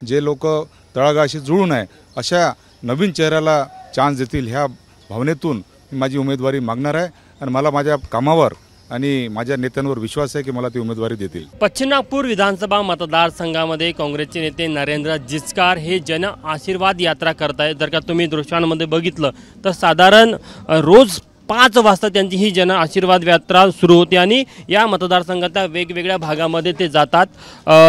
जे लोक तळागाळाशी जुळून आहे अशा नवीन चेहऱ्याला चान्स देतील ह्या भावनेतून मी माझी उमेदवारी मागणार आहे आणि मला माझ्या कामावर आणि माझ्या नेत्यांवर विश्वास आहे की मला ती उमेदवारी देतील। पश्चिम नागपूर विधानसभा मतदारसंघामध्ये काँग्रेसचे नेते नरेंद्र जिचकार हे जन आशीर्वाद यात्रा करतायत। जर का तुम्ही दृश्यांमध्ये बघितलं तर साधारण रोज 5 वाजता त्यांची ही जन आशीर्वाद यात्रा सुरू होते आणि या मतदारसंघाच्या वेगवेगळ्या भागामध्ये ते जातात।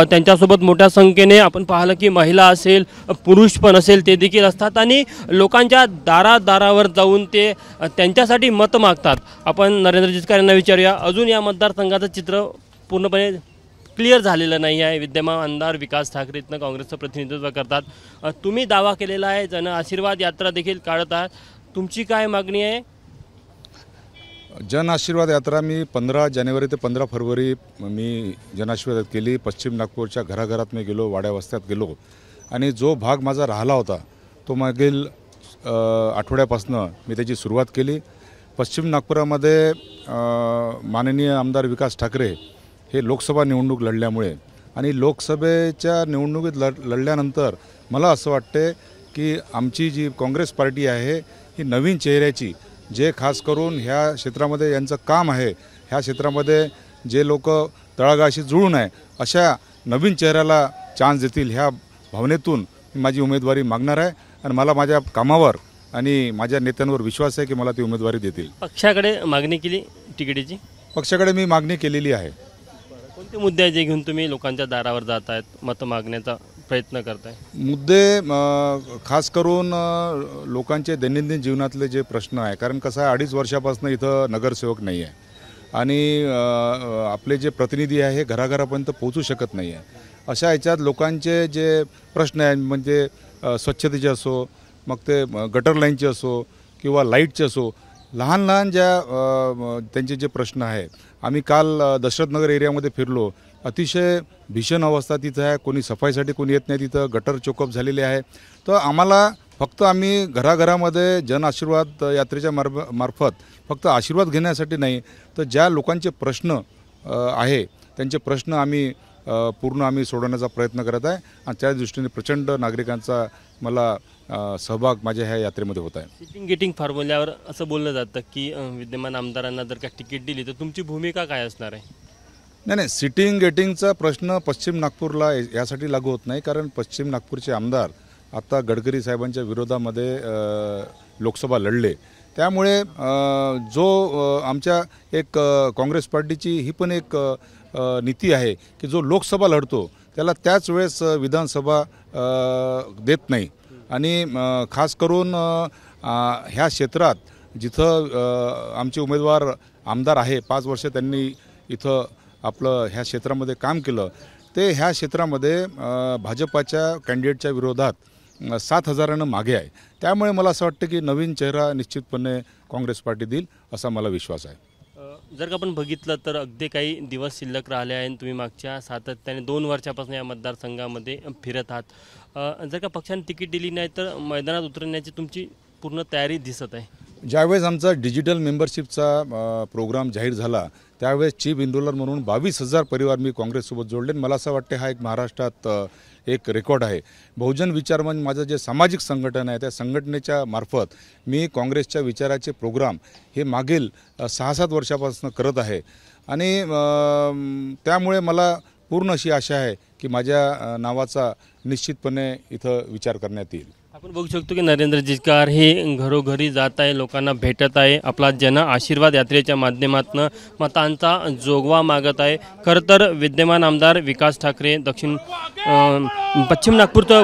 त्यांच्यासोबत मोठ्या संख्येने आपण पाहिलं की महिला असेल पुरुष पण असेल ते देखील असतात आणि लोकांच्या दारादारावर जाऊन ते त्यांच्यासाठी मत मागतात। आपण नरेंद्र जिचकार यांना विचारूया, अजून या मतदारसंघाचं चित्र पूर्णपणे क्लिअर झालेलं नाही आहे। विद्यमान आमदार विकास ठाकरे इथनं काँग्रेसचं प्रतिनिधित्व करतात। तुम्ही दावा केलेला आहे, जन आशीर्वाद यात्रा देखील काढत आहात, तुमची काय मागणी आहे? जन आशीर्वाद यात्रा मी 15 जानेवारी ते 15 फरवरी मी जन आशीर्वाद केली। पश्चिम नागपूरच्या घराघरात मी गेलो, वाड्या वस्त्यात गेलो आणि जो भाग माझा राहिला होता तो मागील आठवड्यापासून मी त्याची सुरुवात केली। पश्चिम नागपुरामध्ये माननीय आमदार विकास ठाकरे हे लोकसभा निवडणूक लढल्यामुळे आणि लोकसभेच्या निवडणुकीत लढल्यानंतर मला असं वाटते की आमची जी काँग्रेस पार्टी आहे ही नवीन चेहऱ्याची, जे खास करून ह्या क्षेत्रामध्ये यांचं काम आहे, ह्या क्षेत्रामध्ये जे लोक तळागाळाशी जुळून आहे अशा नवीन चेहऱ्याला चान्स देतील ह्या भावनेतून मी माझी उमेदवारी मागणार आहे आणि मला माझ्या कामावर आणि माझ्या नेत्यांवर विश्वास आहे की मला ती उमेदवारी देतील। पक्षाकडे मागणी केली तिकिटाची? पक्षाकडे मी मागणी केलेली आहे। कोणते मुद्दे आहे जे घेऊन तुम्ही लोकांच्या दारावर जात आहेत, मत मागण्याचा प्रयत्न करताय? मुद्दे खास करून लोकांचे दैनंदिन जीवनातले जे प्रश्न आहे, कारण कसं आहे 2.5 वर्षापासून इथं नगरसेवक नाही आहे आणि आपले जे प्रतिनिधी आहे हे घराघरापर्यंत पोहोचू शकत नाही आहे। अशा ह्याच्यात लोकांचे जे प्रश्न आहेत म्हणजे स्वच्छतेचे असो, मग ते गटर लाईनचे असो किंवा लाईटचे असो, लहान लहान ज्या त्यांचे जे प्रश्न आहे, आम्ही काल दशरथनगर एरियामध्ये फिरलो, अतिशय भीषण अवस्था तिथं आहे, कोणी सफाईसाठी कोणी येत नाही, तिथं गटर चोकअप झालेले आहे। तर आम्हाला फक्त आम्ही घराघरामध्ये जन आशीर्वाद यात्रेच्या मार्फत फक्त आशीर्वाद घेण्यासाठी नाही, तर ज्या लोकांचे प्रश्न आहे त्यांचे प्रश्न आम्ही पूर्ण आम्ही सोडवण्याचा प्रयत्न करत आहे आणि त्या दृष्टीने प्रचंड नागरिकांचा मला सहभाग माझ्या ह्या यात्रेमध्ये होत आहे। सिटिंग गेटिंग फॉर्म्युल्यावर असं बोललं जातं की विद्यमान आमदारांना जर का तिकीट दिली तर तुमची भूमिका काय असणार आहे? नाही, सिटिंग गेटिंगचा प्रश्न पश्चिम नागपूरला यासाठी लागू होत नाही, कारण पश्चिम नागपूरचे आमदार आता गडकरी साहेबांच्या विरोधामध्ये लोकसभा लढले, त्यामुळे जो आमच्या एक काँग्रेस पार्टीची ही पण एक नीती आहे की जो लोकसभा लढतो त्याला त्याच वेळेस विधानसभा देत नाही आणि खास करून ह्या क्षेत्रात जिथं आमचे उमेदवार आमदार आहे, 5 वर्ष त्यांनी इथं आपलं ह्या क्षेत्रामध्ये काम केलं, ते ह्या क्षेत्रामध्ये भाजपाच्या कॅन्डिडेटच्या विरोधात 7,000 मागे आहे। त्यामुळे मला असं वाटतं की नवीन चेहरा निश्चितपणे काँग्रेस पार्टी देईल असा मला विश्वास आहे। जर का आपण बघितलं तर अगदी काही दिवस शिल्लक राहिले आहेत, तुम्ही मागच्या सातत्याने 2 वर्षापासून या मतदारसंघामध्ये फिरत आहात। जर का पक्षाने तिकीट दिली नाही तर मैदानात उतरण्याची तुमची पूर्ण तयारी दिसत आहे। ज्यावेळेस आमचा डिजिटल मेंबरशिपचा प्रोग्राम जाहीर झाला त्यावेळेस चीफ इन्रोलर म्हणून 22,000 परिवार मी काँग्रेससोबत जोडले। मला असं वाटते हा एक महाराष्ट्रात एक रेकॉर्ड आहे। बहुजन विचार मंच माझं जे सामाजिक संघटन आहे त्या संघटनेच्या मार्फत मी काँग्रेसच्या विचाराचे प्रोग्राम हे मागील 6-7 वर्षापासून करत आहे आणि त्यामुळे मला पूर्ण अशी आशा आहे की माझ्या नावाचा निश्चितपणे इथं विचार करण्यात येईल। आपण बघू शकतो की नरेंद्र जिचकार हे घरोघरी जात आहे, लोकांना भेटत आहे, आपला जन आशीर्वाद यात्रेच्या माध्यमातून मतांचा जोगवा मागत आहे। खरं तर विद्यमान आमदार विकास ठाकरे पश्चिम नागपूरचं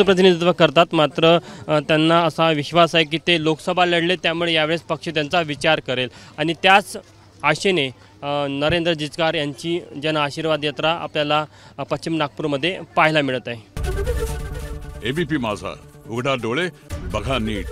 प्रतिनिधित्व करतात, मात्र त्यांना असा विश्वास आहे की ते लोकसभा लढले त्यामुळे यावेळेस पक्ष त्यांचा विचार करेल आणि त्याच आशेने नरेंद्र जिचकार यांची जन आशीर्वाद यात्रा आपल्याला पश्चिम नागपूरमध्ये पाहायला मिळत आहे। एबीपी माझा, उघडा डोळे बघा नीट।